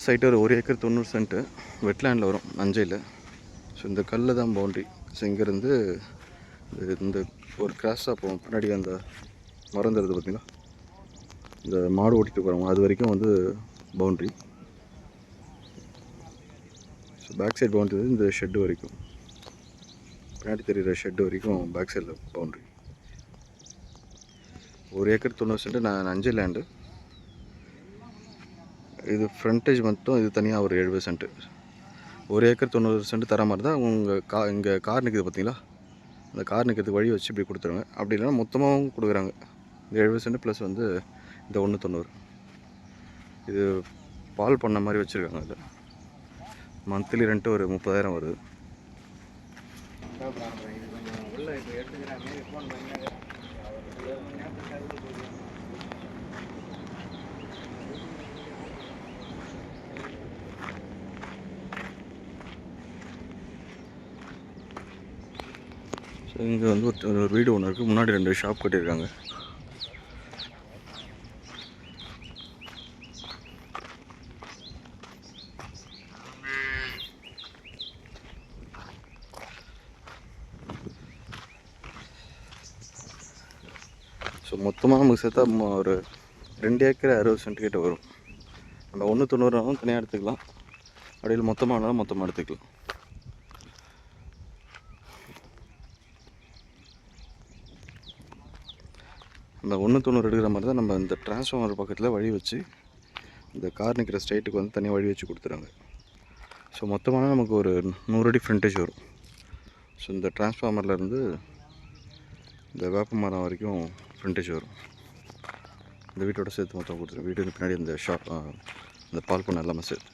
Site ஒரு acre 90 cent வெட்லேண்டில் வரும் நஞ்சையில். So இந்த கல் தான் பவுண்ட்ரி. ஸோ இங்கேருந்து இந்த ஒரு கிராஸாக போகும். பின்னாடி அந்த மரம் தருது பார்த்தீங்களா, இந்த மாடு ஓட்டிகிட்டு போகிறவங்க அது வரைக்கும் வந்து boundary. So back side boundary வந்து இந்த ஷெட்டு வரைக்கும், பின்னாடி தெரிகிற ஷெட்டு வரைக்கும் பேக் சைடில் பவுண்ட்ரி. 1 ஏக்கர் 90 சென்ட்டு நஞ்சை லேண்டு. இது ஃப்ரண்டேஜ் மட்டும் இது தனியாக ஒரு 70 சென்ட்டு. 1 ஏக்கர் 90 சென்ட் தர மாதிரி தான் உங்கள் இங்கே கார் நிற்குது பார்த்தீங்களா, அந்த கார் நிற்கிறதுக்கு வழி வச்சு இப்படி கொடுத்துருங்க. அப்படி இல்லைன்னா மொத்தமாகவும் கொடுக்குறாங்க. இந்த 70 சென்ட் ப்ளஸ் வந்து இந்த 190. இது பால் பண்ண மாதிரி வச்சுருக்காங்க. அதில் மந்த்லி ரெண்ட்டு ஒரு 30,000 வருது. ஸோ இங்கே வந்து ஒரு வீடு ஒன்று இருக்குது. முன்னாடி 2 ஷாப் கட்டியிருக்காங்க. ஸோ மொத்தமாக நமக்கு சேர்த்தா ஒரு 2 ஏக்கர் 60 சென்ட் கிட்ட வரும். நம்ம 190 தனியாக எடுத்துக்கலாம், அப்படியில் மொத்தமாக மொத்தமாக எடுத்துக்கலாம். இந்த 190 எடுக்கிற மாதிரி தான் நம்ம இந்த டிரான்ஸ்ஃபார்மர் பக்கத்தில் வழி வச்சு இந்த கார் நிற்கிற ஸ்ட்ரைட்டுக்கு வந்து தனியாக வழி வச்சு கொடுத்துறாங்க. ஸோ மொத்தமாக நமக்கு ஒரு 100 அடி ஃப்ரண்டேஜ் வரும். ஸோ இந்த டிரான்ஸ்ஃபார்மர்லேருந்து இந்த வேப்ப மரம் வரைக்கும் ஃப்ரண்டேஜ் வரும். இந்த வீட்டோட சேர்த்து மொத்தம் கொடுத்துருவோம். வீட்டுக்கு பின்னாடி இந்த ஷாப், இந்த பால் பண்ண எல்லாமே சேர்த்து.